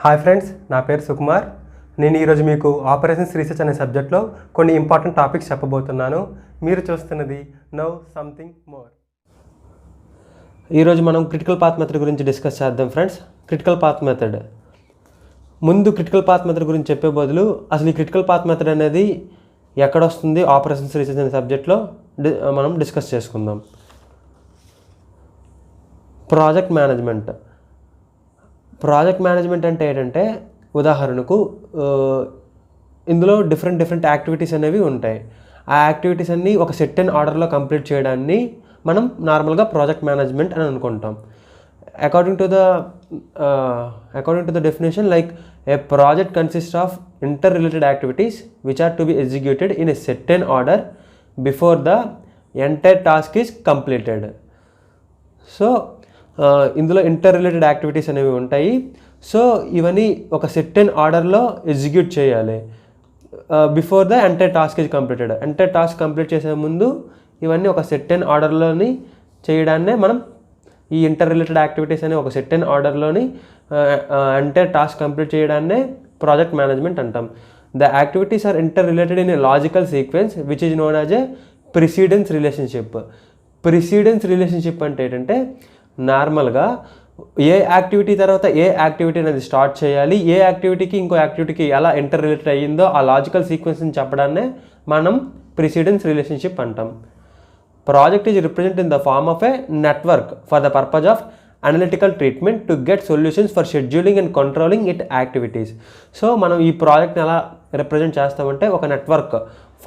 Hi friends, నా పేరు సుకుమార్. నేను ఈరోజు మీకు ఆపరేషన్స్ రీసెర్చ్ అనే సబ్జెక్ట్లో కొన్ని ఇంపార్టెంట్ టాపిక్స్ చెప్పబోతున్నాను. మీరు చూస్తున్నది నౌ సంథింగ్ మోర్. ఈరోజు మనం క్రిటికల్ పాత్ మెథడ్ గురించి డిస్కస్ చేద్దాం ఫ్రెండ్స్. క్రిటికల్ పాత్ మెథడ్ ముందు క్రిటికల్ పాత్ మెథడ్ గురించి చెప్పే బదులు అసలు ఈ క్రిటికల్ పాత్ మెథడ్ అనేది ఎక్కడ వస్తుంది ఆపరేషన్స్ రీసెర్చ్ అనే సబ్జెక్ట్లో మనం డిస్కస్ చేసుకుందాం. ప్రాజెక్ట్ మేనేజ్మెంట్ అంటే ఏంటంటే, ఉదాహరణకు ఇందులో డిఫరెంట్ యాక్టివిటీస్ అనేవి ఉంటాయి. ఆ యాక్టివిటీస్ అన్నీ ఒక సెట్ అండ్ ఆర్డర్లో కంప్లీట్ చేయడాన్ని మనం నార్మల్గా ప్రాజెక్ట్ మేనేజ్మెంట్ అని అనుకుంటాం. According to the definition, like a project consist of interrelated activities which are to be executed in a set and order before the entire task is completed. So ఇందులో interrelated activities అనేవి ఉంటాయి. So ఇవన్నీ ఒక set and ఆర్డర్లో execute చేయాలి before the entire task is completed. Entire task complete చేసే ముందు ఇవన్నీ ఒక సెట్ అండ్ ఆర్డర్లోని చేయడాన్నే మనం ఈ ఇంటర్ రిలేటెడ్ యాక్టివిటీస్ అనే ఒక సెట్ అండ్ ఆర్డర్లోని ఎంటైర్ టాస్క్ కంప్లీట్ చేయడాన్నే ప్రాజెక్ట్ మేనేజ్మెంట్ అంటాం. The activities are interrelated in a logical sequence which is known as a precedence relationship. Precedence relationship అంటే ఏంటంటే, నార్మల్గా ఏ యాక్టివిటీ తర్వాత ఏ యాక్టివిటీ అనేది స్టార్ట్ చేయాలి, ఏ యాక్టివిటీకి ఇంకో యాక్టివిటీకి ఎలా ఇంటర్ రిలేటెడ్ అయ్యిందో ఆ లాజికల్ సీక్వెన్స్ని చెప్పడాన్నే మనం ప్రిసిడెన్స్ రిలేషన్షిప్ అంటాం. Project is represent in the form of a network for the purpose of analytical treatment to get solutions for scheduling and controlling it activities. So మనం ఈ ప్రాజెక్ట్ని ఎలా రిప్రజెంట్ చేస్తామంటే, ఒక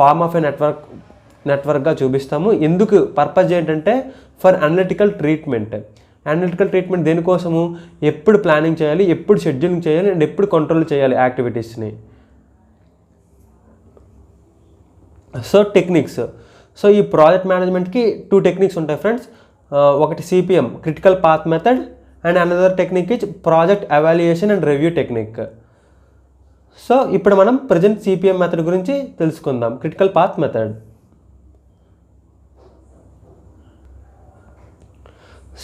ఫార్మ్ ఆఫ్ ఏ నెట్వర్క్గా చూపిస్తాము. ఎందుకు పర్పస్ ఏంటంటే, ఫర్ అనలిటికల్ ట్రీట్మెంట్ దేనికోసము, ఎప్పుడు ప్లానింగ్ చేయాలి, ఎప్పుడు షెడ్యూలింగ్ చేయాలి అండ్ ఎప్పుడు కంట్రోల్ చేయాలి యాక్టివిటీస్ని. So techniques. సో ఈ ప్రాజెక్ట్ మేనేజ్మెంట్కి 2 టెక్నిక్స్ ఉంటాయి ఫ్రెండ్స్. ఒకటి CPM critical path method and another technique is project evaluation and review technique. So ఇప్పుడు మనం ప్రజెంట్ CPM మెథడ్ గురించి తెలుసుకుందాం, క్రిటికల్ పాత్ మెథడ్.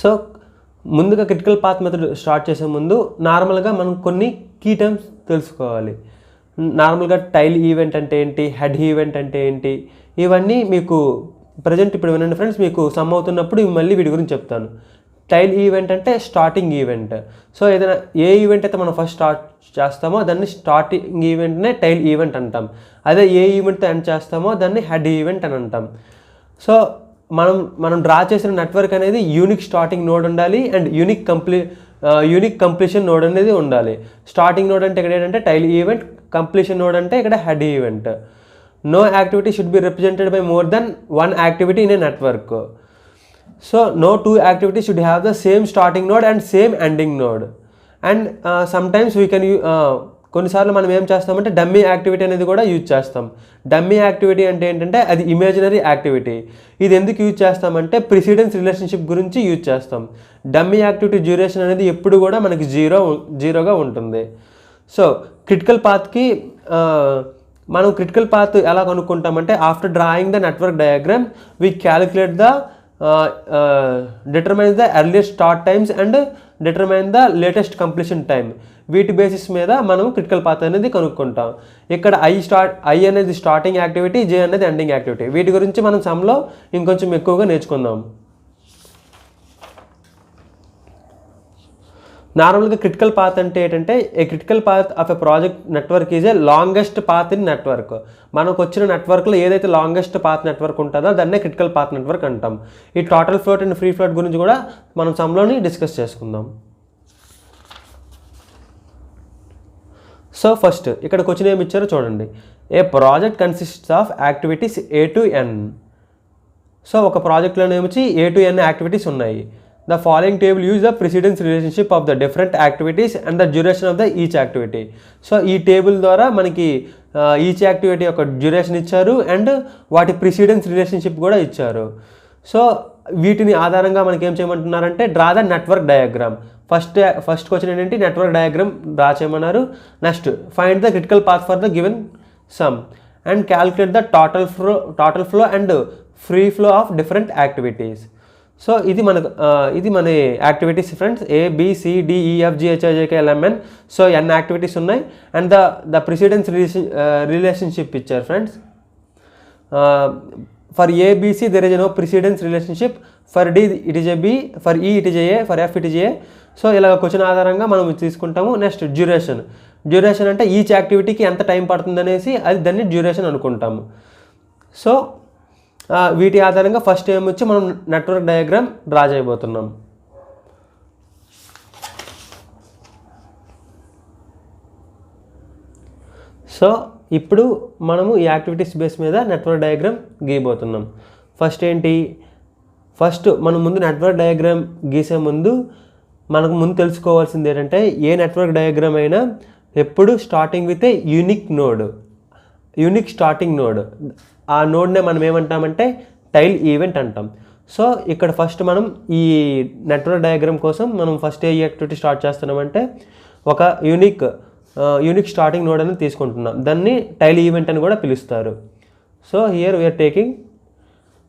సో ముందుగా క్రిటికల్ పాత్ మెథడ్ స్టార్ట్ చేసే ముందు నార్మల్గా మనం కొన్ని కీ టర్మ్స్ తెలుసుకోవాలి. నార్మల్గా టైల్ ఈవెంట్ అంటే ఏంటి, హెడ్ ఈవెంట్ అంటే ఏంటి, ఇవన్నీ మీకు ప్రజెంట్ ఇప్పుడు వినండి ఫ్రెండ్స్. మీకు సమ్ అవుతున్నప్పుడు మళ్ళీ వీటి గురించి చెప్తాను. టైల్ ఈవెంట్ అంటే స్టార్టింగ్ ఈవెంట్. సో ఏదైనా ఏ ఈవెంట్ అయితే మనం ఫస్ట్ స్టార్ట్ చేస్తామో దాన్ని స్టార్టింగ్ ఈవెంట్నే టైల్ ఈవెంట్ అంటాం. అదే ఏ ఈవెంట్తో ఎండ్ చేస్తామో దాన్ని హెడ్ ఈవెంట్ అని అంటాం. సో మనం డ్రా చేసిన నెట్వర్క్ అనేది యూనిక్ స్టార్టింగ్ నోడ్ ఉండాలి అండ్ యూనిక్ కంప్లీషన్ నోడ్ అనేది ఉండాలి. స్టార్టింగ్ నోడ్ అంటే ఇక్కడ ఏంటంటే టైల్ ఈవెంట్, కంప్లీషన్ నోడ్ అంటే ఇక్కడ head event. No activity should be represented by more than 1 activity in a network. So no 2 activity should have the same starting node and same ending node. And sometimes we can కొన్నిసార్లు మనం ఏం చేస్తామంటే dummy activity అనేది కూడా use చేస్తాం. Dummy activity అంటే ఏంటంటే అది ఇమాజినరీ యాక్టివిటీ. ఇది ఎందుకు యూజ్ చేస్తామంటే ప్రిసిడెన్స్ రిలేషన్షిప్ గురించి యూజ్ చేస్తాం. డమ్మీ యాక్టివిటీ డ్యూరేషన్ అనేది ఎప్పుడు కూడా మనకి జీరోగా ఉంటుంది. సో క్రిటికల్ పాత్కి మనం క్రిటికల్ పాత్ ఎలా కనుక్కుంటామంటే, after drawing the network diagram we calculate determines the earliest start times and determine the latest completion time. వీటి బేసిస్ మీద మనం క్రిటికల్ పాత్ అనేది కనుక్కుంటాం. ఇక్కడ ఐ అనేది స్టార్టింగ్ యాక్టివిటీ, J అనేది ఎండింగ్ యాక్టివిటీ. వీటి గురించి మనం సమ్లో ఇంకొంచెం ఎక్కువగా నేర్చుకుందాం. నార్మల్గా క్రిటికల్ పాత్ అంటే ఏంటంటే, ఏ critical path of a project network is a longest path in network. మనకు వచ్చిన నెట్వర్క్లో ఏదైతే లాంగెస్ట్ పాత్ నెట్వర్క్ ఉంటుందో దాన్నే క్రిటికల్ పాత్ నెట్వర్క్ అంటాం. ఈ total float and free float గురించి కూడా మనం సమ్లోని డిస్కస్ చేసుకుందాం. సో ఫస్ట్ ఇక్కడ క్వశ్చన్ ఏమి ఇచ్చారో చూడండి. A project consists of activities A to N. So ఒక ప్రాజెక్ట్లో ఏమొచ్చి A to N యాక్టివిటీస్ ఉన్నాయి. The following table use the precedence relationship of the different activities and the duration of the each activity. So ఈ table ద్వారా మనకి each activity యొక్క duration ఇచ్చారు అండ్ వాటి ప్రిసిడెన్స్ రిలేషన్షిప్ కూడా ఇచ్చారు. సో వీటిని ఆధారంగా మనకి ఏం చేయమంటున్నారంటే, draw the network diagram. First question ఏంటంటే నెట్వర్క్ డయాగ్రామ్ డ్రా చేయమన్నారు. Next find the critical path for the given sum and calculate the total flow and free flow of different activities. So ఇది మన activities friends, ABCDEFGHIJKLMN. So N activities ఉన్నాయి and the precedence relationship ఇచ్చారు friends. For ABC there is no precedence relationship, for D it is a B, for E it is a A, for F it is a A. So ఇలా question ఆధారంగా మనం తీసుకుంటాము. Next duration అంటే each యాక్టివిటీకి ఎంత time పడుతుంది అనేసి అది దాన్ని డ్యూరేషన్ అనుకుంటాము. సో వీటి ఆధారంగా ఫస్ట్ ఏమొచ్చి మనం నెట్వర్క్ డయాగ్రామ్ డ్రా చేయబోతున్నాం. సో ఇప్పుడు మనము ఈ యాక్టివిటీస్ బేస్ మీద నెట్వర్క్ డయాగ్రామ్ గీయబోతున్నాం. ఫస్ట్ మనం ముందు నెట్వర్క్ డయాగ్రామ్ గీసే ముందు మనకు ముందు తెలుసుకోవాల్సింది ఏంటంటే, ఏ నెట్వర్క్ డయాగ్రామ్ అయినా ఎప్పుడు starting with a unique starting node. ఆ నోడ్నే మనం ఏమంటామంటే టైల్ ఈవెంట్ అంటాం. సో ఇక్కడ ఫస్ట్ మనం ఈ నెట్వర్క్ డయాగ్రామ్ కోసం మనం ఫస్ట్ ఏ యాక్టివిటీ స్టార్ట్ చేస్తున్నామంటే ఒక యూనిక్ స్టార్టింగ్ నోడ్ అని తీసుకుంటున్నాం. దాన్ని టైల్ ఈవెంట్ అని కూడా పిలుస్తారు. So here we are taking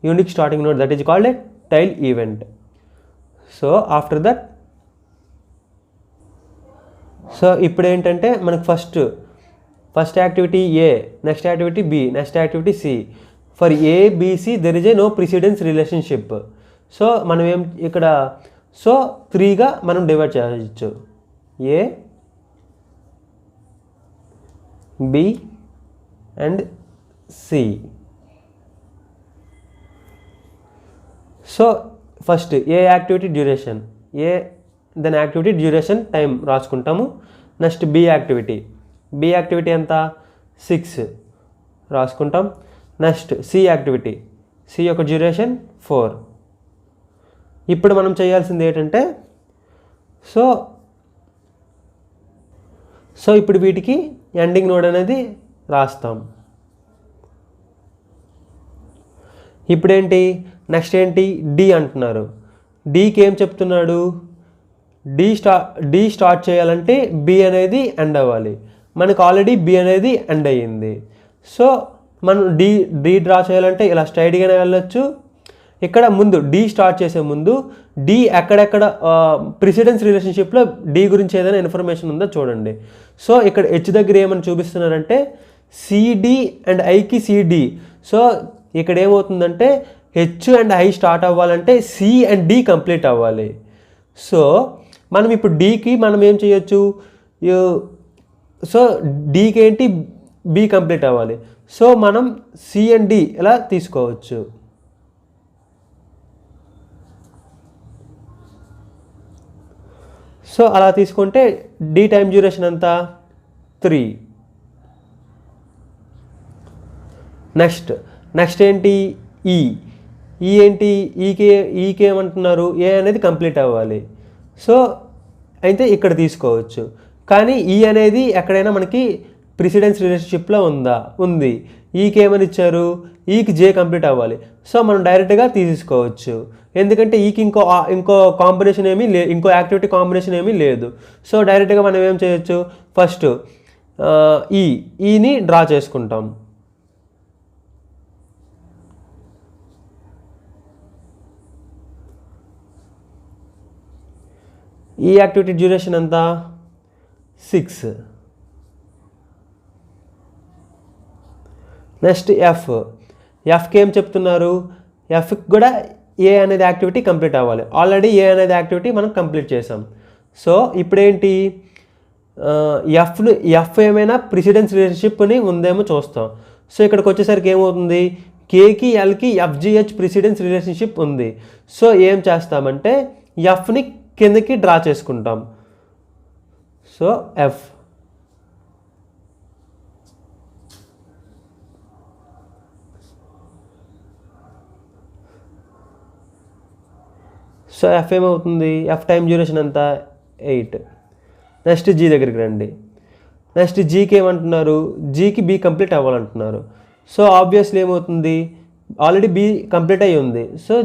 unique starting node, that is called a tail event. So after that ఇప్పుడు ఏంటంటే మనకు first activity A, next activity B, next activity C. For ABC there is a no precedence relationship. So మనం ఇక్కడ 3గా మనం divide చేయవచ్చు, A, B and C. So first A activity duration, దాని activity duration time రాసుకుంటాము. Next B activity ఎంత 6 రాసుకుంటాం. Next C యొక్క డ్యూరేషన్ 4. ఇప్పుడు మనం చేయాల్సింది ఏంటంటే సో ఇప్పుడు వీటికి ఎండింగ్ నోడ్ అనేది రాస్తాం. ఇప్పుడేంటి నెక్స్ట్ డి అంటున్నారు. డీకి ఏం చెప్తున్నాడు, డి స్టార్ట్ చేయాలంటే బి అనేది ఎండ్ అవ్వాలి. మనకు ఆల్రెడీ బి అనేది ఎండ్ అయ్యింది. సో మనం డి డ్రా చేయాలంటే ఇలా స్ట్రైట్గానే వెళ్ళొచ్చు. ఇక్కడ ముందు డి స్టార్ట్ చేసే ముందు డి ఎక్కడెక్కడ ప్రిసిడెన్స్ రిలేషన్షిప్లో డి గురించి ఏదైనా ఇన్ఫర్మేషన్ ఉందో చూడండి. సో ఇక్కడ హెచ్ దగ్గర ఏమని చూపిస్తున్నారంటే సిడి అండ్ ఐకి సిడి. సో ఇక్కడ ఏమవుతుందంటే హెచ్ అండ్ ఐ స్టార్ట్ అవ్వాలంటే సి అండ్ డి కంప్లీట్ అవ్వాలి. సో మనం ఇప్పుడు డీకి మనం ఏం చేయొచ్చు, సో డీకి ఏంటి బి కంప్లీట్ అవ్వాలి. సో మనం సి అండ్ డి ఇలా తీసుకోవచ్చు. సో అలా తీసుకుంటే డి టైం డ్యూరేషన్ అంతా 3. నెక్స్ట్ ఏంటి ఈకి ఏమంటున్నారు, ఏ అనేది కంప్లీట్ అవ్వాలి. సో అయితే ఇక్కడ తీసుకోవచ్చు. కానీ ఈ అనేది ఎక్కడైనా మనకి ప్రిసిడెన్స్ రిలేషన్షిప్లో ఉంది. ఈకి ఏమని ఇచ్చారు, ఈకి జే కంప్లీట్ అవ్వాలి. సో మనం డైరెక్ట్గా తీసుకోవచ్చు, ఎందుకంటే ఈకి ఇంకో కాంబినేషన్ ఇంకో యాక్టివిటీ కాంబినేషన్ ఏమీ లేదు. సో డైరెక్ట్గా మనం ఏం చేయొచ్చు, ఫస్ట్ ఈని డ్రా చేసుకుంటాం. ఈ యాక్టివిటీ డ్యూరేషన్ అంతా 6. నెక్స్ట్ ఎఫ్కి ఏం చెప్తున్నారు, ఎఫ్కి కూడా ఏ అనేది యాక్టివిటీ కంప్లీట్ అవ్వాలి. ఆల్రెడీ ఏ అనేది యాక్టివిటీ మనం కంప్లీట్ చేసాం. సో ఇప్పుడేంటి ఎఫ్ ఏమైనా ప్రిసిడెన్స్ రిలేషన్షిప్ని ఉందేమో చూస్తాం. సో ఇక్కడికి వచ్చేసరికి ఏమవుతుంది, కేకి ఎల్కి ఎఫ్జిహెచ్ ప్రిసిడెన్స్ రిలేషన్షిప్ ఉంది. సో ఏం చేస్తామంటే ఎఫ్ని కిందకి డ్రా చేసుకుంటాం. సో ఎఫ్ ఏమవుతుంది, ఎఫ్ టైం డ్యూరేషన్ అంతా 8. నెక్స్ట్ జీ దగ్గరికి రండి. నెక్స్ట్ జీకి ఏమంటున్నారు, జీకి బి కంప్లీట్ అవ్వాలంటున్నారు. సో ఆబ్వియస్లీ ఏమవుతుంది, ఆల్రెడీ బి కంప్లీట్ అయ్యి ఉంది. సో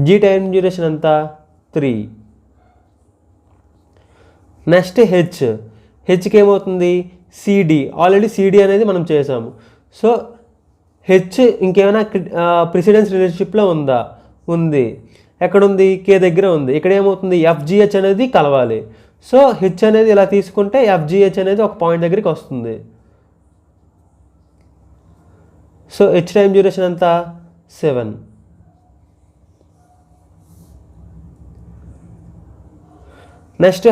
జీ టైం డ్యూరేషన్ అంతా 3. నెక్స్ట్ హెచ్కి ఏమవుతుంది, సిడి, ఆల్రెడీ సిడి అనేది మనం చేసాము. సో హెచ్ ఇంకేమైనా ప్రిసిడెన్స్ రిలేషన్షిప్లో ఉంది. ఎక్కడుంది? కే దగ్గర ఉంది. ఇక్కడ ఏమవుతుంది? ఎఫ్జిహెచ్ అనేది కలవాలి. సో హెచ్ అనేది ఇలా తీసుకుంటే ఎఫ్జిహెచ్ అనేది ఒక పాయింట్ దగ్గరికి వస్తుంది. సో హెచ్ టైం డ్యూరేషన్ ఎంత? 7. నెక్స్ట్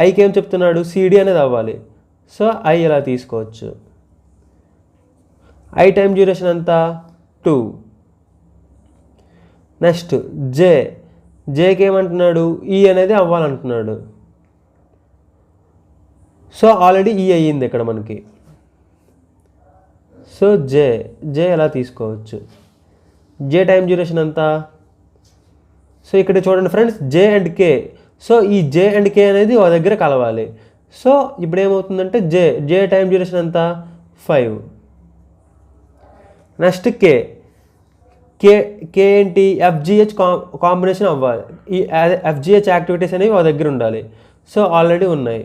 ఐకి ఏం చెప్తున్నాడు? సిడి అనేది అవ్వాలి. సో ఐ ఇలా తీసుకోవచ్చు. ఐ టైం డ్యూరేషన్ ఎంత? 2. నెక్స్ట్ జేకి ఏమంటున్నాడు? ఈ అనేది అవ్వాలంటున్నాడు. సో ఆల్రెడీ ఈ అయ్యింది ఇక్కడ మనకి. సో జే ఎలా తీసుకోవచ్చు? జే టైం డ్యూరేషన్ ఎంత? సో ఇక్కడ చూడండి friends, J and K. So ఈ జే అండ్ కే అనేది ఒక దగ్గర కలవాలి. సో ఇప్పుడు ఏమవుతుందంటే జే టైం డ్యూరేషన్ ఎంత? 5. నెక్స్ట్ కే ఏంటి? ఎఫ్జిహెచ్ కాంబినేషన్ అవ్వాలి. ఈ ఎఫ్జిహెచ్ యాక్టివిటీస్ అనేవి ఒక దగ్గర ఉండాలి. సో ఆల్రెడీ ఉన్నాయి.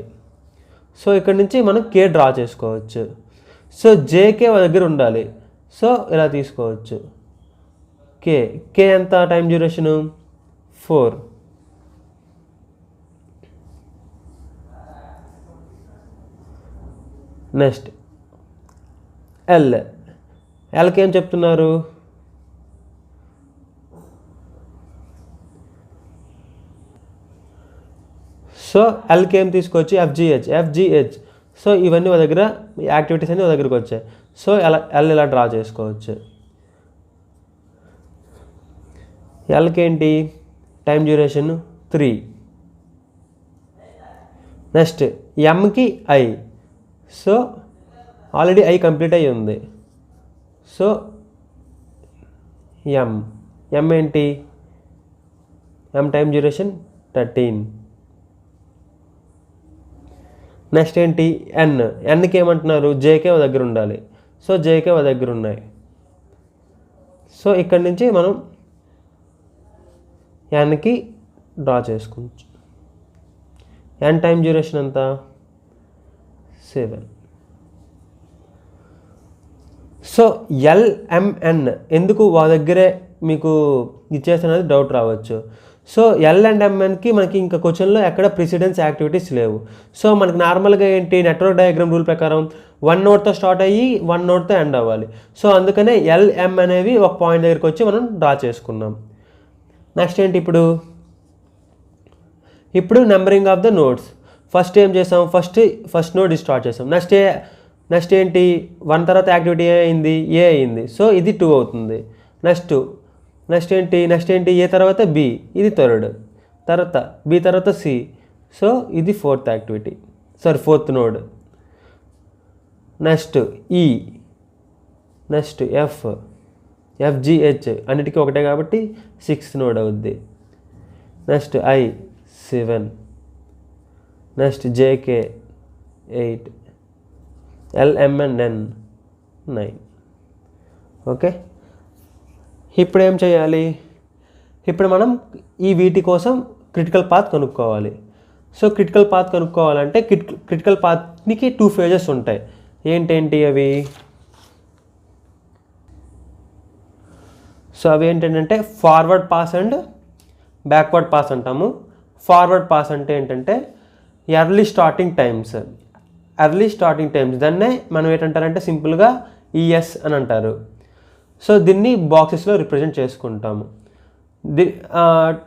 సో ఇక్కడ నుంచి మనం కే డ్రా చేసుకోవచ్చు. సో జేకే ఒక దగ్గర ఉండాలి. సో ఇలా తీసుకోవచ్చు. కే ఎంత టైం డ్యూరేషను? 4. నెక్స్ట్ ఎల్కి ఏం చెప్తున్నారు? సో ఎల్కి ఏం తీసుకోవచ్చు? ఎఫ్జిహెచ్. సో ఇవన్నీ ఒక దగ్గర, యాక్టివిటీస్ అన్నీ ఒక దగ్గరకు వచ్చాయి. సో ఎల్ ఇలా డ్రా చేసుకోవచ్చు. ఎల్కి ఏంటి? Time duration 3. Next Enki I. So already I complete అయ్యి ఉంది. సో ఎం ఏంటి? ఎం టైం డ్యూరేషన్ 13. నెక్స్ట్ ఏంటి? ఎన్కి ఏమంటున్నారు? జేకే ఒక దగ్గర ఉండాలి. సో జేకే ఒక దగ్గర ఉన్నాయి. సో ఇక్కడి నుంచి మనం ఎన్కి డ్రా చేసుకోవచ్చు. ఎన్ టైం డ్యూరేషన్ ఎంత? 7. సో ఎల్ఎంఎన్ ఎందుకు వాళ్ళ దగ్గరే మీకు ఇచ్చేస్తున్నది డౌట్ రావచ్చు. సో ఎల్ అండ్ ఎంఎన్కి మనకి ఇంకా క్వశ్చన్లో ఎక్కడ ప్రిసిడెన్స్ యాక్టివిటీస్ లేవు. సో మనకి నార్మల్గా ఏంటి? నెట్వర్క్ డయాగ్రామ్ రూల్ ప్రకారం 1 నోడ్తో స్టార్ట్ అయ్యి 1 నోడ్తో ఎండ్ అవ్వాలి. సో అందుకనే ఎల్ఎం అనేవి ఒక పాయింట్ దగ్గరికి వచ్చి మనం డ్రా చేసుకున్నాం. నెక్స్ట్ ఏంటి? ఇప్పుడు numbering of the nodes. First ఏం చేసాం? ఫస్ట్ నోడ్ స్టార్ట్ చేసాం. నెక్స్ట్ ఏంటి? 1 తర్వాత యాక్టివిటీ ఏ అయింది. సో ఇది 2 అవుతుంది. నెక్స్ట్ ఏంటి? ఏ తర్వాత బి, ఇది 3rd. తర్వాత బి తర్వాత సి. సో ఇది 4th activity, 4th node. Next E, next F G H అన్నిటికీ ఒకటే కాబట్టి 6th నోడ్ అవుద్ది. Next I 7. Next J K 8. L M N N 9. Okay, ఇప్పుడు ఏం చేయాలి? ఇప్పుడు మనం ఈ వీటి కోసం క్రిటికల్ పాత్ కనుక్కోవాలి. సో క్రిటికల్ పాత్ కనుక్కోవాలంటే క్రిటికల్ పాత్కి 2 ఫేజెస్ ఉంటాయి. ఏంటేంటి అవి? సో అవి ఏంటంటే forward pass and backward pass అంటాము. ఫార్వర్డ్ పాస్ అంటే ఏంటంటే ఎర్లీ స్టార్టింగ్ టైమ్స్. దాన్నే మనం ఏంటంటారంటే సింపుల్గా ఈఎస్ అని అంటారు. సో దీన్ని బాక్సెస్లో రిప్రజెంట్ చేసుకుంటాము.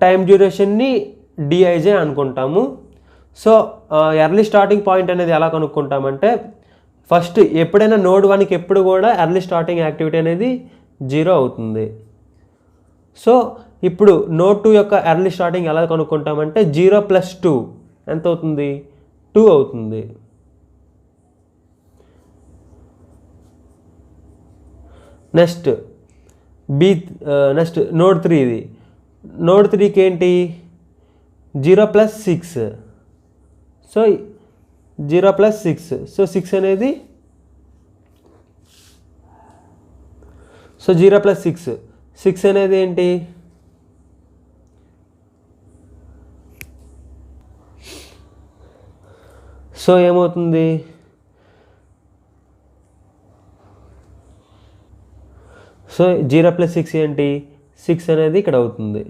టైం డ్యూరేషన్ని డిఐజే అనుకుంటాము. సో ఎర్లీ స్టార్టింగ్ పాయింట్ అనేది ఎలా కనుక్కుంటామంటే ఫస్ట్ ఎప్పుడైనా నోడ్ 1కి ఎప్పుడు కూడా ఎర్లీ స్టార్టింగ్ యాక్టివిటీ అనేది 0 అవుతుంది. సో ఇప్పుడు నోడ్ 2 యొక్క ఎర్లీ స్టార్టింగ్ ఎలా కనుక్కుంటామంటే 0 + 2 ఎంత అవుతుంది? 2 అవుతుంది. నెక్స్ట్ నోడ్ 3 ఇది. నోడ్ 3కి ఏంటి? 0 + 6. సో 0 + 6. సో 6 అనేది 0 + 6. 6 అనేది ఏంటి? సో ఏమవుతుంది? సో 0 + 6 ఏంటి 6 అనేది ఇక్కడ అవుతుంది.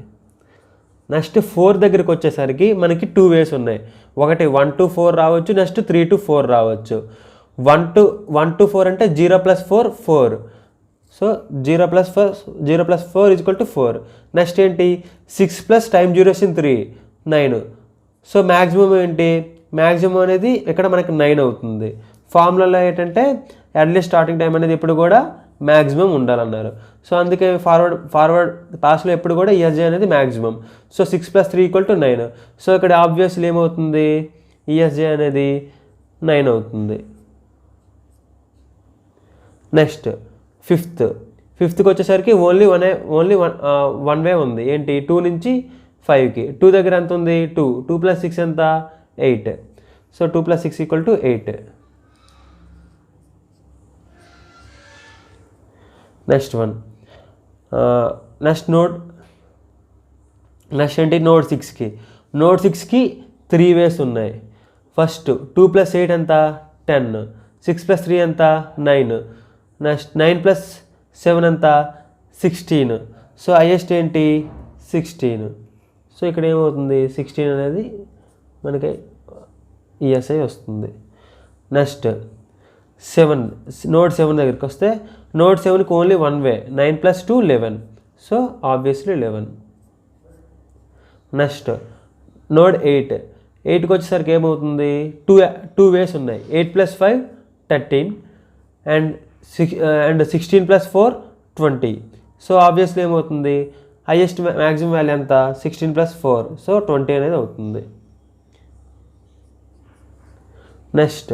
నెక్స్ట్ 4 దగ్గరికి వచ్చేసరికి మనకి 2 వేస్ ఉన్నాయి. ఒకటి 1 to 4 రావచ్చు, నెక్స్ట్ 3 to 4 రావచ్చు. 1 to 4 అంటే 0 + 4 4. సో 0 + 4 = 4. నెక్స్ట్ ఏంటి 6 + టైం డ్యూరేషన్ 3 9. సో మ్యాక్సిమం ఏంటి మ్యాక్సిమం అనేది ఇక్కడ మనకి 9 అవుతుంది. ఫార్ములాలో ఏంటంటే ఎర్లీ స్టార్టింగ్ టైం అనేది ఎప్పుడు కూడా మ్యాక్సిమం ఉండాలన్నారు. సో అందుకే ఫార్వర్డ్ పాస్లో ఎప్పుడు కూడా ఈఎస్జే అనేది మ్యాక్సిమం. సో 6 + 3 = 9. సో ఇక్కడ ఆబ్వియస్లీ ఏమవుతుంది ఈఎస్జే అనేది 9 అవుతుంది. నెక్స్ట్ ఫిఫ్త్కి వచ్చేసరికి ఓన్లీ వన్ వే ఉంది. ఏంటి 2 నుంచి 5కి. 2 దగ్గర ఎంత ఉంది 2 + 6 ఎంత 8. సో 2 + 6 = 8. నెక్స్ట్ ఏంటి నోడ్ 6కి 3 వేస్ ఉన్నాయి. ఫస్ట్ 2 + 8 ఎంత 10. 6 + 3 ఎంత 9. నెక్స్ట్ 9 + 7 ఎంత 16. సో హైయెస్ట్ ఏంటి 16. సో ఇక్కడ ఏమవుతుంది 16 అనేది మనకి ఈఎస్ఐ వస్తుంది. నెక్స్ట్ నోడ్ 7 దగ్గరికి వస్తే నోడ్ 7కి only one way 9 + 2 11. So obviously 11. Next node 8కి వచ్చేసరికి ఏమవుతుంది 2 వేస్ ఉన్నాయి. 8 + 5 13 అండ్ 16 + 4 20. సో ఆబ్వియస్లీ ఏమవుతుంది హైయెస్ట్ మ్యాక్సిమం వాల్యూ ఎంత 16 + 4. సో 20 అనేది అవుతుంది. నెక్స్ట్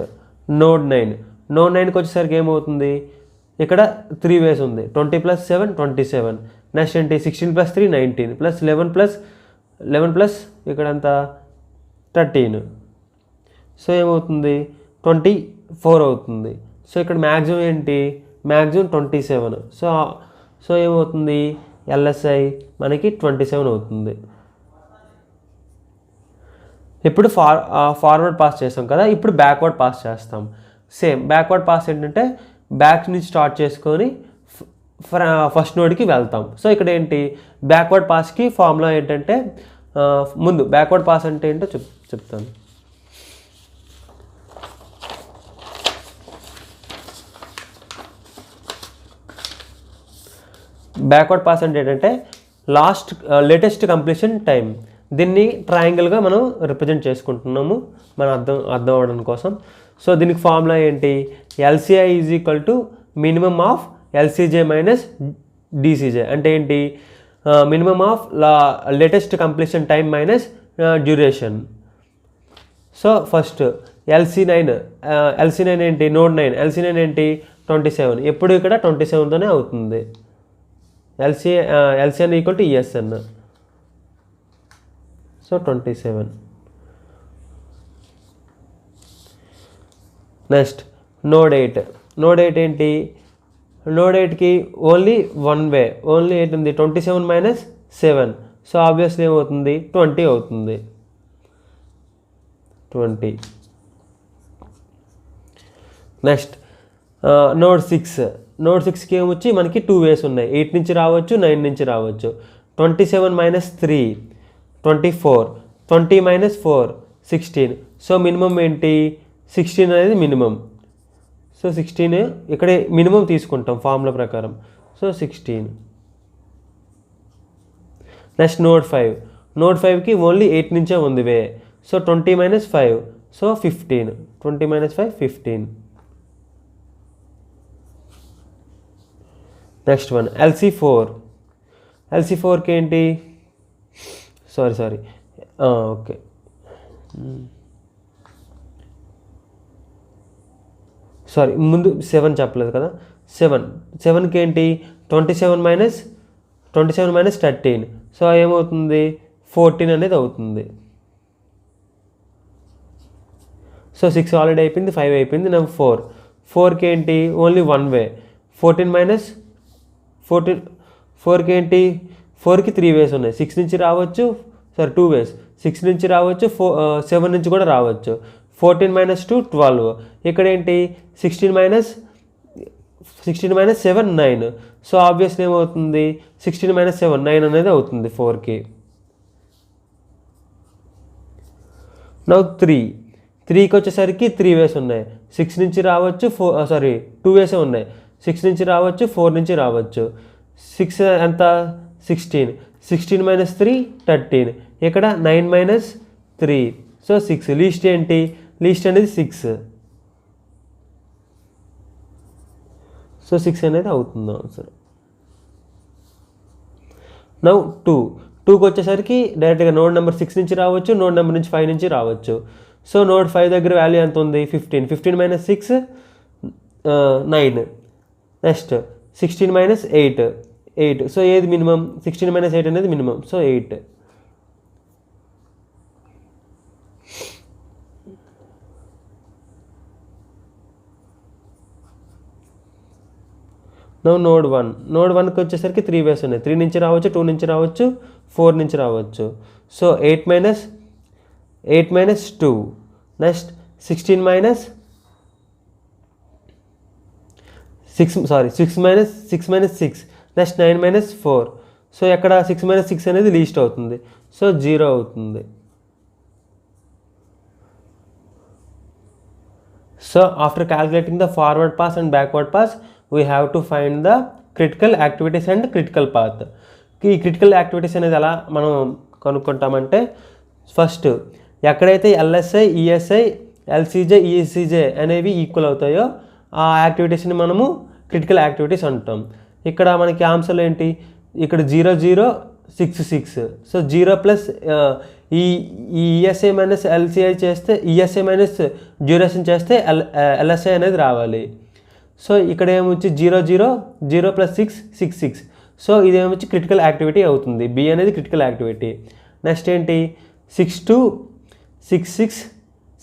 నోడ్ 9కి వచ్చేసరికి ఏమవుతుంది ఇక్కడ 3 వేస్ ఉంది. 20 + 7 27. నెక్స్ట్ ఏంటి 16 + 3 19 ప్లస్ 11 ప్లస్ ఇక్కడ ఎంత 13. సో ఏమవుతుంది 24 అవుతుంది. సో ఇక్కడ మ్యాక్సిమం ఏంటి మ్యాక్సిమం 27. సో ఏమవుతుంది ఎల్ఎస్ఐ మనకి 27 అవుతుంది. ఇప్పుడు ఫార్వర్డ్ పాస్ చేస్తాం కదా, ఇప్పుడు బ్యాక్వర్డ్ పాస్ చేస్తాం. సేమ్ బ్యాక్వర్డ్ పాస్ ఏంటంటే బ్యాక్ నుంచి స్టార్ట్ చేసుకొని ఫస్ట్ నోడ్కి వెళ్తాం. సో ఇక్కడ ఏంటి బ్యాక్వర్డ్ పాస్కి ఫార్ములా ఏంటంటే ముందు బ్యాక్వర్డ్ పాస్ అంటే ఏంటో చెప్తాను. బ్యాక్వర్డ్ పాస్ అంటే ఏంటంటే లేటెస్ట్ కంప్లీషన్ టైం. దీన్ని ట్రయాంగిల్గా మనం రిప్రజెంట్ చేసుకుంటున్నాము మన అర్థం అవ్వడం కోసం. సో దీనికి ఫార్ములా ఏంటి L C I = minimum of L C J minus D C J. అంటే ఏంటి minimum of latest completion time minus duration. So first L C nine ఏంటి నోడ్ 9 ఎల్సి9 ఏంటి 27. ఎప్పుడు ఇక్కడ 27తోనే అవుతుంది. L C N = E S N. So 27. Next node 8 ఏంటి నోడ్ 8కి ఓన్లీ వన్ వే ఓన్లీ 8 ఉంది. 27 - 7. సో ఆబ్వియస్లీ ఏమవుతుంది 20 అవుతుంది. 20. నెక్స్ట్ నోడ్ 6కి ఏమొచ్చి మనకి 2 వేస్ ఉన్నాయి. 8 నుంచి రావచ్చు 9 నుంచి రావచ్చు. 27 - 3 24. 20 - 4 16. సో మినిమం ఏంటి 16 అనేది మినిమం. సో 16 ఇక్కడే మినిమం తీసుకుంటాం ఫార్ములా ప్రకారం. సో 16. నెక్స్ట్ నోడ్ 5కి ఓన్లీ 8 నుంచే ఉంది way. So 20 - 5 so 15. 20 - 5 15. Next one ఎల్సి4కి ఏంటి సారీ ఓకే ముందు 7 చెప్పలేదు కదా. 7కి ఏంటి 27 - 13. సో ఏమవుతుంది 14 అనేది అవుతుంది. సో 6 ఆల్రెడీ అయిపోయింది, 5 అయిపోయింది. నాకు 4కి ఏంటి ఓన్లీ వన్ వే 14 - 4కి ఏంటి 4కి 3 వేస్ ఉన్నాయి. 6 నుంచి రావచ్చు 2 వేస్ 6 నుంచి రావచ్చు 7 నుంచి కూడా రావచ్చు. 14 - 2 12. ఇక్కడ ఏంటి 16 - 16 మైనస్ 7 9. సో ఆబ్వియస్లీ ఏమవుతుంది, 16 మైనస్ 7 9 అనేది అవుతుంది 4కి. నౌ 3కి వచ్చేసరికి 3 వేస్ ఉన్నాయి. 6 నుంచి రావచ్చు, 2 వేసే ఉన్నాయి. 6 నుంచి రావచ్చు, 4 నుంచి రావచ్చు. 6 ఎంత 16. 16 మైనస్ 3 13. ఇక్కడ 9 మైనస్ 3, సో 6. లీస్ట్ ఏంటి, లీస్ట్ అనేది 6. సో 6 అనేది అవుతుంది ఆన్సర్. నౌ 2కి వచ్చేసరికి డైరెక్ట్గా నోడ్ నెంబర్ 6 నుంచి రావచ్చు, నోడ్ నెంబర్ నుంచి 5 నుంచి రావచ్చు. సో నోడ్ 5 దగ్గర వాల్యూ ఎంత ఉంది, 15. 15 మైనస్ 6 9. Next 16 minus 8. సో ఏది మినిమం, 16 మైనస్ 8 అనేది మినిమం, సో 8. నోడ్ 1కి వచ్చేసరికి 3 వేస్ ఉన్నాయి. 3 నుంచి రావచ్చు, 2 నుంచి రావచ్చు, 4 నుంచి రావచ్చు. So 8 minus 2. Next 16 minus 6 minus 6. Next 9 minus 4. So ఎక్కడ 6 మైనస్ 6 అనేది లీస్ట్ అవుతుంది, సో 0 అవుతుంది. So after calculating the forward pass and backward pass we have to find the critical activities and critical path. ఈ క్రిటికల్ యాక్టివిటీస్ అనేది ఎలా మనం కనుక్కుంటామంటే, first ఎక్కడైతే LSI, ESI, ఎల్సీజే, ఈఎస్సీజే అనేవి ఈక్వల్ అవుతాయో ఆ యాక్టివిటీస్ని మనము క్రిటికల్ యాక్టివిటీస్ అంటాం. ఇక్కడ మనకి ఆన్సర్లు ఏంటి, ఇక్కడ 0 0 6 6. సో 0 ప్లస్ ఈ ఈఎస్ఐ మైనస్ ఎల్సీఐ చేస్తే, ఈఎస్ఐ మైనస్ డ్యూరేషన్ చేస్తే ఎల్ఎస్ఐ అనేది రావాలి. సో ఇక్కడ ఏమొచ్చి 0 0 0 ప్లస్ 6 6 6. సో ఇదేమొచ్చి క్రిటికల్ యాక్టివిటీ అవుతుంది, బి అనేది క్రిటికల్ యాక్టివిటీ. నెక్స్ట్ ఏంటి 6 2 6 6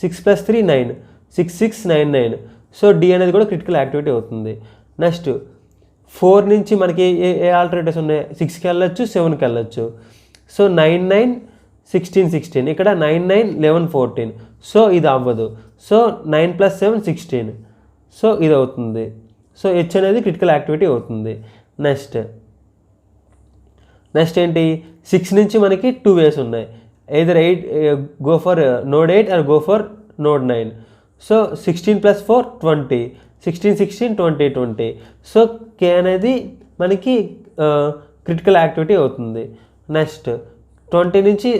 6 ప్లస్ 3 9 6 6 9 9. సో డి అనేది కూడా క్రిటికల్ యాక్టివిటీ అవుతుంది. నెక్స్ట్ 4 నుంచి మనకి ఏ ఆల్టర్నేటివ్స్ ఉన్నాయి, 6కి వెళ్ళొచ్చు, 7కి వెళ్ళొచ్చు. సో 9 9 16 16. ఇక్కడ 9 9 11 14. సో ఇది అవ్వదు. So 9 plus 7 16. సో ఇది అవుతుంది. సో హెచ్ అనేది క్రిటికల్ యాక్టివిటీ అవుతుంది. నెక్స్ట్ ఏంటి 6 నుంచి మనకి 2 వేస్ ఉన్నాయి. either 8 go for node 8 or go for node 9. So 16 plus 4 20. 16 16 20 20. So K అనేది మనకి క్రిటికల్ యాక్టివిటీ అవుతుంది. నెక్స్ట్ 20 నుంచి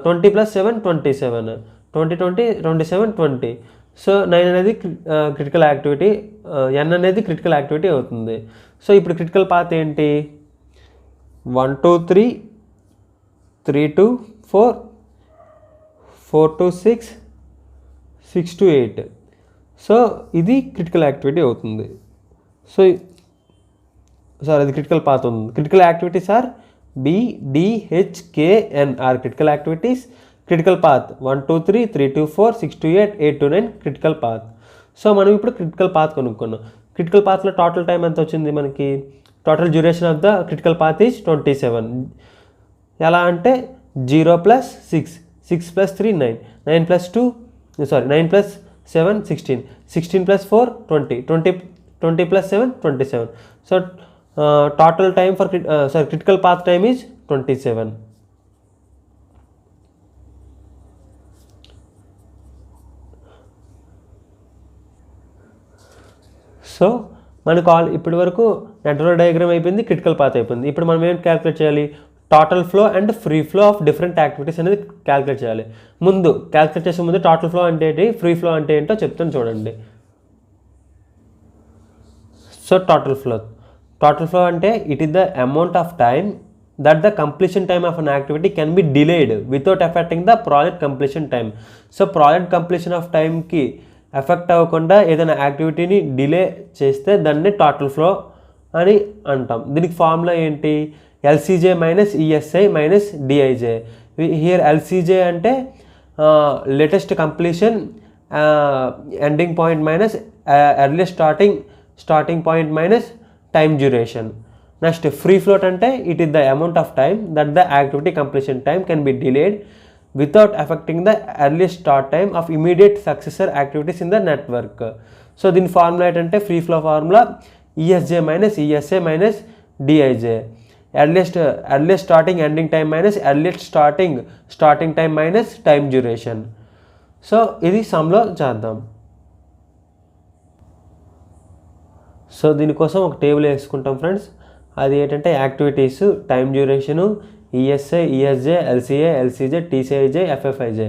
20 ప్లస్ 7 27. 20 20 27 20. సో 9 అనేది క్రిటికల్ యాక్టివిటీ, ఎన్ అనేది క్రిటికల్ యాక్టివిటీ అవుతుంది. సో ఇప్పుడు క్రిటికల్ పాత్ ఏంటి, 1 2 3 3 2 4 4 2 6 6 2 8. సో ఇది క్రిటికల్ యాక్టివిటీ అవుతుంది. సో సార్ అది క్రిటికల్ పాత్ ఉంది. Critical activities are BDHKN are critical activities. Critical path 1 2 3 3 2 4 6 2 8 8 2 9 critical path. So మనం ఇప్పుడు క్రిటికల్ పాత్ కనుక్కున్నాం. క్రిటికల్ పాత్లో టోటల్ టైం ఎంత వచ్చింది మనకి, total duration of the critical path is 27. ఎలా అంటే 0 plus 6 6 plus 3 9 9 plus 2 9 plus 7 16 16 plus 4 20 20 plus 7 27. So total time for critical path time is 27. So మనకు ఇప్పటి వరకు నెట్వర్క్ డయాగ్రామ్ అయిపోయింది, క్రిటికల్ పాత్ అయిపోయింది. ఇప్పుడు మనం ఏం క్యాలిక్యులేట్ చేయాలి, total flow and free flow of different activities అనేది క్యాలిక్యులేట్ చేయాలి. ముందు క్యాలిక్యులేట్ చేసే ముందు టోటల్ ఫ్లో అంటే ఏంటి, ఫ్రీ ఫ్లో అంటే ఏంటో చెప్తాను చూడండి. సో టోటల్ ఫ్లో అంటే it is the amount of time that the completion time of an activity can be delayed without affecting the project completion time. So project completion of టైంకి effect అవ్వకుండా ఏదైనా యాక్టివిటీని delay చేస్తే దాన్ని total flow అని అంటాం. దీనికి formula ఏంటి, L C J minus ESI minus D I J. Here L C J అంటే latest completion ending point minus earliest starting point minus time duration. Next free float అంటే it is the amount of time that the activity completion time can be delayed without affecting the earliest start time of immediate successor activities in the network. So దీని formula ఏంటంటే free flow formula ESJ minus ESA minus DIJ. Earliest starting ending time minus earliest starting time minus time duration. So ఇది సమ్లో చేద్దాం. So దీనికోసం ఒక table వేసుకుంటాం friends. అది ఏంటంటే activities, time duration, ESI, ESJ, LCA, LCJ, TCIJ, FFIJ.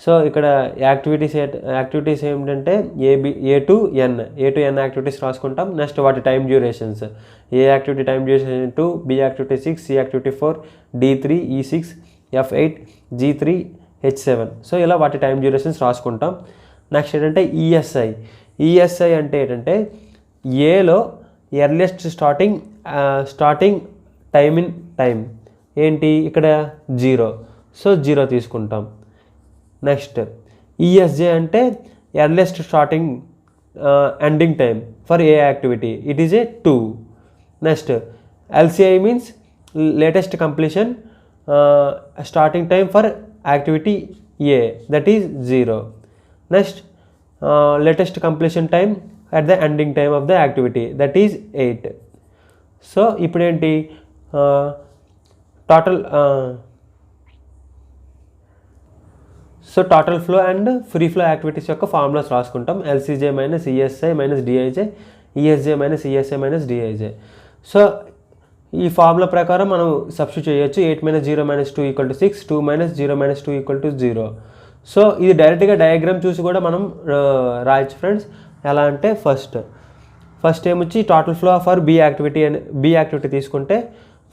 So ఇక్కడ activities ఏమిటంటే A to N activities రాసుకుంటాం. నెక్స్ట్ వాటి time durations, A activity time duration 2, B activity 6, C activity 4, D3, E6, F8, G3, H7. So ఇలా వాటి time durations రాసుకుంటాం. Next ఏంటంటే ESI అంటే ఏంటంటే ఏలో ఎర్లియస్ట్ స్టార్టింగ్ టైం ఏంటి ఇక్కడ 0. సో 0 తీసుకుంటాం. నెక్స్ట్ ఈఎస్జే అంటే earliest starting ending time for A activity, it is A 2. Next LCI means latest completion starting time for activity A, that is 0. Next latest completion time at the ending time of the activity, that is 8. సో ఇప్పుడు ఏంటి total flow and free flow activities యొక్క formulas రాసుకుంటాం. LCJ minus ESI minus DIJ, ESJ minus ESI minus DIJ. So ఈ formula ప్రకారం మనం substitute చేయొచ్చు. 8 - 0 - 2 = 6, 2 - 0 - 2 = 0. So ఇది డైరెక్ట్గా డయాగ్రామ్ చూసి కూడా మనం రాయొచ్చు ఫ్రెండ్స్. ఎలా అంటే ఫస్ట్ ఏమొచ్చి total flow for B activity తీసుకుంటే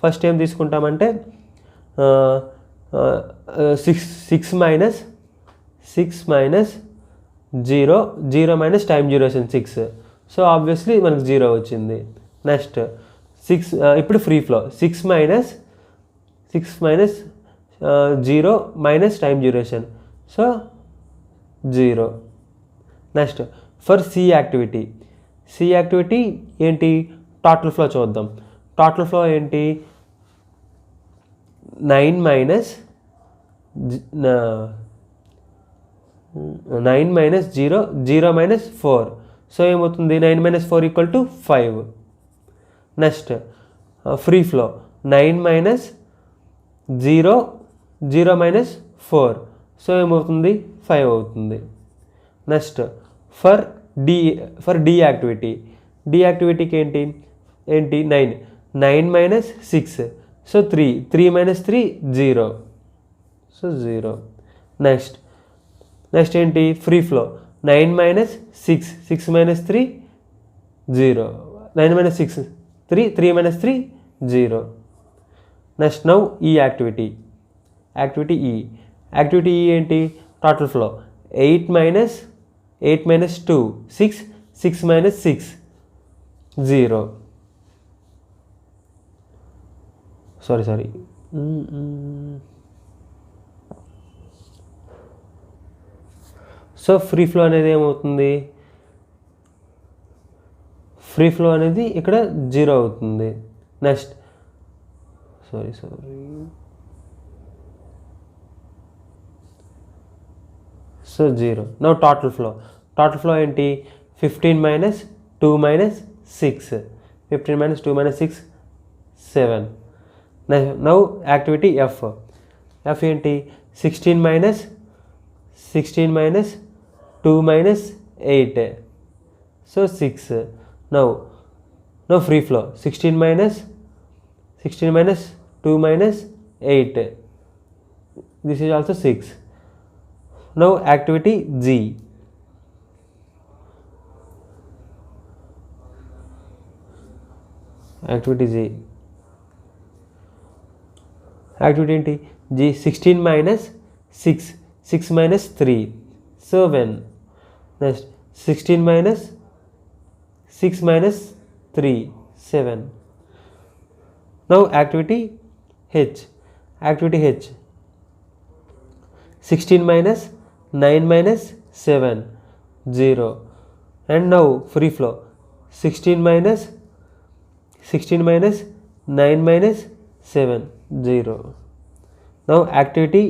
ఫస్ట్ ఏం తీసుకుంటామంటే 6 minus 0 minus time duration 6. So obviously మనకు 0 వచ్చింది. నెక్స్ట్ 6 ఇప్పుడు free flow 6 minus 0 minus time duration, so 0. Next for C activity ఏంటి టోటల్ ఫ్లో చూద్దాం. టోటల్ ఫ్లో ఏంటి 9 minus 0 minus 4. సో ఏమవుతుంది 9 - 4 = 5. Next free flow 9 minus 0 minus 4. So ఏమవుతుంది 5 అవుతుంది. Next for D యాక్టివిటీకి ఏంటి 9 minus 6. So 3 minus 3 0. So 0. Next ఏంటి free flow 9 minus 6 minus 3 0. 9 minus 6 3 minus 3 0. Next now ఈ activity ఏంటి total flow 8 minus 2 6 minus 6 0. Sorry so free flow అనేది ఏమవుతుంది, free flow అనేది ఇక్కడ 0 అవుతుంది. Next sorry so 0. Now total flow ఏంటి 15 minus 2 minus 6 15 minus 2 minus 6 7. Now activity F ఏంటి 16 minus 2 minus 8, so 6. Now free flow 16 minus 2 minus 8, this is also 6. Now activity G activity ఏంటి G 16 minus 6 minus 3 7. Next 16 minus 6 minus 3 7. Now activity H 16 minus 9 minus 7 0. And now free flow 16 minus 9 minus 7 0. Now activity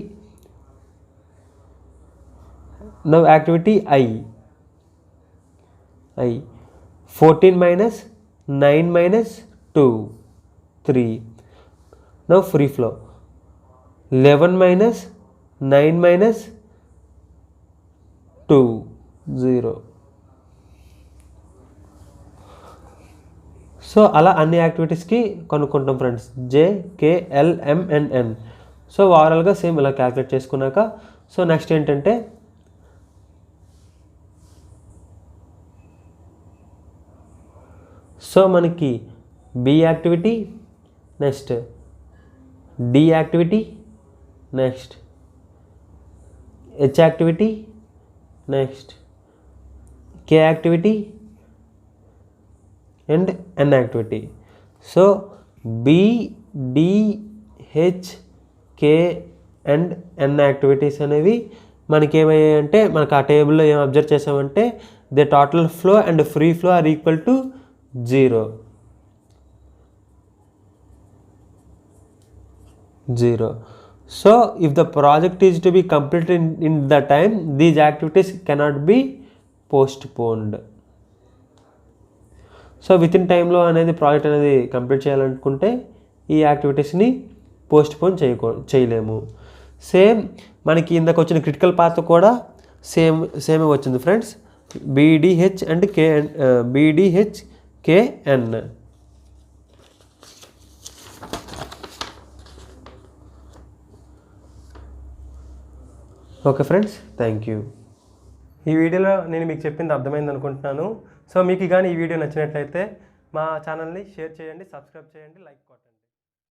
I 14 minus 9 minus 2, 3. Now free flow. 11 minus 9 minus 2, 0. So అలా అన్ని యాక్టివిటీస్కి కనుక్కుంటాం friends. J, K, L, M and N. So ఓవరాల్గా same ఇలా calculate చేసుకున్నాక so next ఏంటంటే so మనకి B activity, next D activity, next H activity, next K activity and N activity. So B, D, H, K and N activities అనేవి మనకి ఏమయ్యాయంటే మనకు ఆ టేబుల్లో ఏం అబ్జర్వ్ చేసామంటే the total flow and free flow are equal to 0. So if the project is to be completed in the time, these activities cannot be postponed. So with in టైంలో అనేది ప్రాజెక్ట్ అనేది కంప్లీట్ చేయాలనుకుంటే ఈ యాక్టివిటీస్ని postpone చేయలేము. Same మనకి ఇందాక వచ్చిన critical path కూడా సేమ్ వచ్చింది friends. BDH and BDH KN. Okay friends, thank you. ఈ వీడియోలో నేను మీకు చెప్పింది అర్థమైంది అనుకుంటున్నాను. సో మీకు కానీ ఈ వీడియో నచ్చినట్లయితే మా ఛానల్ని షేర్ చేయండి, సబ్స్క్రైబ్ చేయండి, లైక్ కొట్టండి.